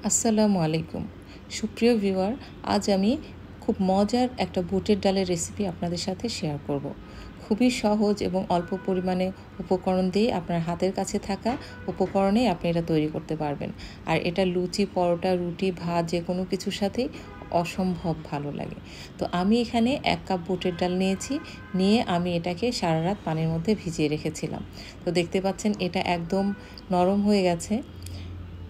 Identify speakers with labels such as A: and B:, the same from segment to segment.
A: আসসালামু আলাইকুম সুপ্রিয় ভিউয়ার, আজ আমি খুব মজার একটা বুটের ডালের রেসিপি আপনাদের সাথে শেয়ার করব। খুবই সহজ এবং অল্প পরিমাণে উপকরণ দিয়ে আপনার হাতের কাছে থাকা উপকরণেই আপনি এটা তৈরি করতে পারবেন। আর এটা লুচি, পরোটা, রুটি, ভাত যে কোনো কিছুর সাথেই অসম্ভব ভালো লাগে। তো আমি এখানে 1 কাপ বুটের ডাল নিয়ে আমি এটাকে সারা রাত পানির মধ্যে ভিজিয়ে রেখেছিলাম। তো দেখতে পাচ্ছেন এটা একদম নরম হয়ে গেছে।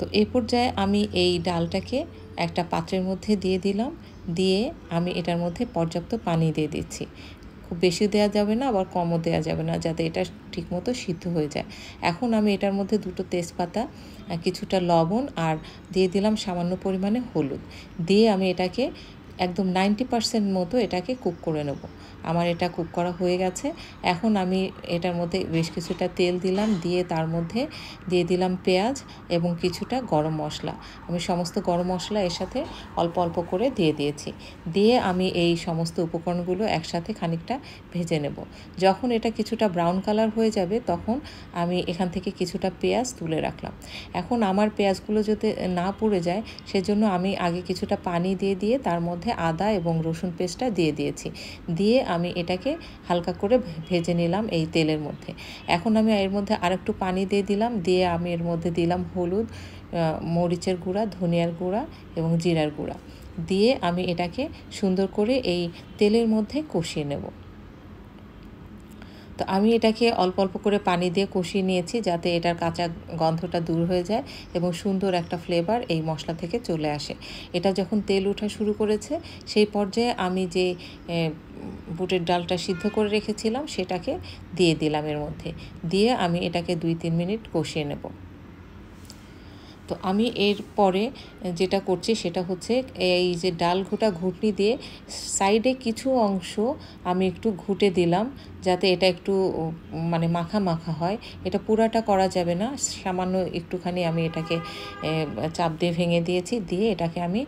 A: তো এই পর্যায়ে আমি এই ডালটাকে একটা পাত্রের মধ্যে দিয়ে দিলাম। দিয়ে আমি এটার মধ্যে পর্যাপ্ত পানি দিয়ে দিচ্ছি। খুব বেশি দেওয়া যাবে না, আবার কমও দেওয়া যাবে না, যাতে এটা ঠিকমতো সিদ্ধ হয়ে যায়। এখন আমি এটার মধ্যে 2টো তেজপাতা, কিছুটা লবণ আর দিয়ে দিলাম সামান্য পরিমাণে হলুদ। দিয়ে আমি এটাকে একদম 90% মতো এটাকে কুক করে নেব। আমার এটা কুক করা হয়ে গেছে। এখন আমি এটার মধ্যে বেশ কিছুটা তেল দিলাম, দিয়ে তার মধ্যে দিয়ে দিলাম পেঁয়াজ এবং কিছুটা গরম মশলা। আমি সমস্ত গরম মশলা এর সাথে অল্প অল্প করে দিয়ে দিয়েছি। দিয়ে আমি এই সমস্ত উপকরণগুলো একসাথে খানিকটা ভেজে নেব। যখন এটা কিছুটা ব্রাউন কালার হয়ে যাবে তখন আমি এখান থেকে কিছুটা পেঁয়াজ তুলে রাখলাম। এখন আমার পেঁয়াজগুলো যাতে না পুড়ে যায় সেজন্য আমি আগে কিছুটা পানি দিয়ে তার মধ্যে আদা এবং রসুন পেস্টটা দিয়ে দিয়েছি। দিয়ে আমি এটাকে হালকা করে ভেজে নিলাম এই তেলের মধ্যে। এখন আমি এর মধ্যে আরেকটু পানি দিয়ে দিলাম। দিয়ে আমি এর মধ্যে দিলাম হলুদ, মরিচের গুঁড়া, ধনিয়ার গুঁড়া এবং জিরার গুঁড়া। দিয়ে আমি এটাকে সুন্দর করে এই তেলের মধ্যে কষিয়ে নেব। তো আমি এটাকে অল্প অল্প করে পানি দিয়ে কষিয়ে নিয়েছি, যাতে এটার কাঁচা গন্ধটা দূর হয়ে যায় এবং সুন্দর একটা ফ্লেভার এই মশলা থেকে চলে আসে। এটা যখন তেল ওঠা শুরু করেছে সেই পর্যায়ে আমি যে বুটের ডালটা সিদ্ধ করে রেখেছিলাম সেটাকে দিয়ে দিলাম এর মধ্যে। দিয়ে আমি এটাকে 2-3 মিনিট কষিয়ে নেব। তো আমি এর পরে যেটা করছি সেটা হচ্ছে এই যে ডাল ঘোটা ঘুটনি দিয়ে সাইডে কিছু অংশ আমি একটু ঘুটে দিলাম, যাতে এটা একটু মানে মাখা মাখা হয়। এটা পুরাটা করা যাবে না, সামান্য একটুখানি আমি এটাকে চাপ দিয়ে ভেঙে দিয়েছি। দিয়ে এটাকে আমি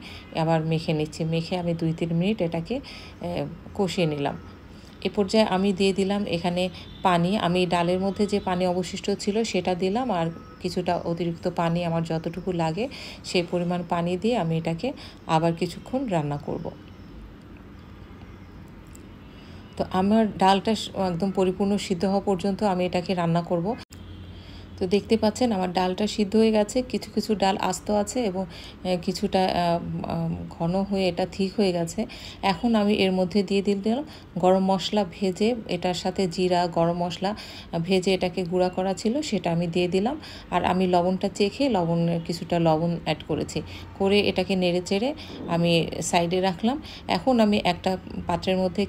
A: আবার মেখে নিচ্ছি। মেখে আমি 2-3 মিনিট এটাকে কষিয়ে নিলাম। এ পর্যায়ে আমি দিয়ে দিলাম এখানে পানি। আমি ডালের মধ্যে যে পানি অবশিষ্ট ছিল সেটা দিলাম, আর কিছুটা অতিরিক্ত পানি আমার যতটুকু লাগে সেই পরিমাণ পানি দিয়ে আমি এটাকে আবার কিছুক্ষণ রান্না করব। তো আমার ডালটা একদম পরিপূর্ণ সিদ্ধ হওয়া পর্যন্ত আমি এটাকে রান্না করব। তো দেখতে পাচ্ছেন আমার ডালটা সিদ্ধ হয়ে গেছে। কিছু কিছু ডাল আস্ত আছে এবং কিছুটা ঘন হয়ে এটা ঠিক হয়ে গেছে। এখন আমি এর মধ্যে দিয়ে দিলাম গরম মশলা ভেজে, এটার সাথে জিরা, গরম মশলা ভেজে এটাকে গুঁড়া করা ছিল সেটা আমি দিয়ে দিলাম। আর আমি লবণটা চেখে কিছুটা লবণ অ্যাড করেছি। করে এটাকে নেড়ে চেড়ে আমি সাইডে রাখলাম। এখন আমি একটা পাত্রের মধ্যে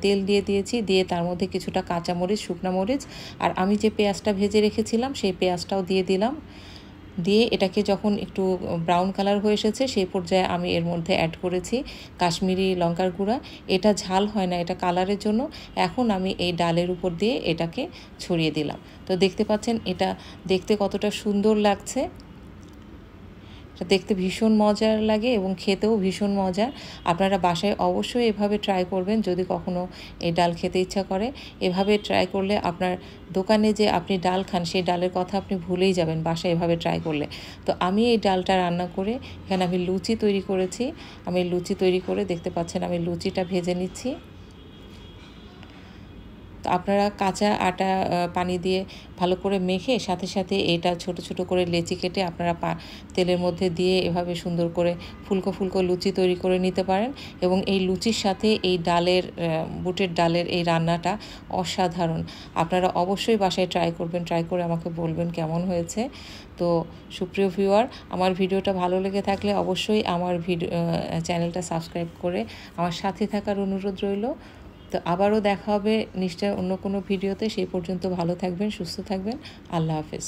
A: তেল দিয়ে দিয়েছি। দিয়ে তার মধ্যে কিছুটা কাঁচামরিচ, শুকনো মরিচ আর আমি যে পেঁয়াজটা ভেজে রেখেছিলাম সেই পেঁয়াজটাও দিয়ে দিলাম। দিয়ে এটাকে যখন একটু ব্রাউন কালার হয়ে এসেছে সেই পর্যায়ে আমি এর মধ্যে অ্যাড করেছি কাশ্মীরি লঙ্কার গুঁড়া। এটা ঝাল হয় না, এটা কালারের জন্য। এখন আমি এই ডালের উপর দিয়ে এটাকে ছড়িয়ে দিলাম। তো দেখতে পাচ্ছেন এটা দেখতে কতটা সুন্দর লাগছে। এটা দেখতে ভীষণ মজার লাগে এবং খেতেও ভীষণ মজার। আপনারা বাসায় অবশ্যই এভাবে ট্রাই করবেন যদি কখনো এই ডাল খেতে ইচ্ছা করে। এভাবে ট্রাই করলে আপনার দোকানে যে আপনি ডাল খান সেই ডালের কথা আপনি ভুলেই যাবেন বাসায় এভাবে ট্রাই করলে। তো আমি এই ডালটা রান্না করে এখানে আমি লুচি তৈরি করেছি। আমি লুচি তৈরি করে দেখতে পাচ্ছেন আমি লুচিটা ভেজে নিচ্ছি। তো আপনারা কাঁচা আটা পানি দিয়ে ভালো করে মেখে সাথে সাথে এটা ছোট ছোট করে লেচি কেটে আপনারা তেলের মধ্যে দিয়ে এভাবে সুন্দর করে ফুলকো ফুলকো লুচি তৈরি করে নিতে পারেন। এবং এই লুচির সাথে এই বুটের ডালের এই রান্নাটা অসাধারণ। আপনারা অবশ্যই বাসায় ট্রাই করবেন, ট্রাই করে আমাকে বলবেন কেমন হয়েছে। তো সুপ্রিয় ভিউয়ার, আমার ভিডিওটা ভালো লেগে থাকলে অবশ্যই আমার চ্যানেলটা সাবস্ক্রাইব করে আমার সাথে থাকার অনুরোধ রইল। তো আবারও দেখা হবে নিশ্চয় অন্য কোনো ভিডিওতে। সেই পর্যন্ত ভালো থাকবেন, সুস্থ থাকবেন। আল্লাহ হাফেজ।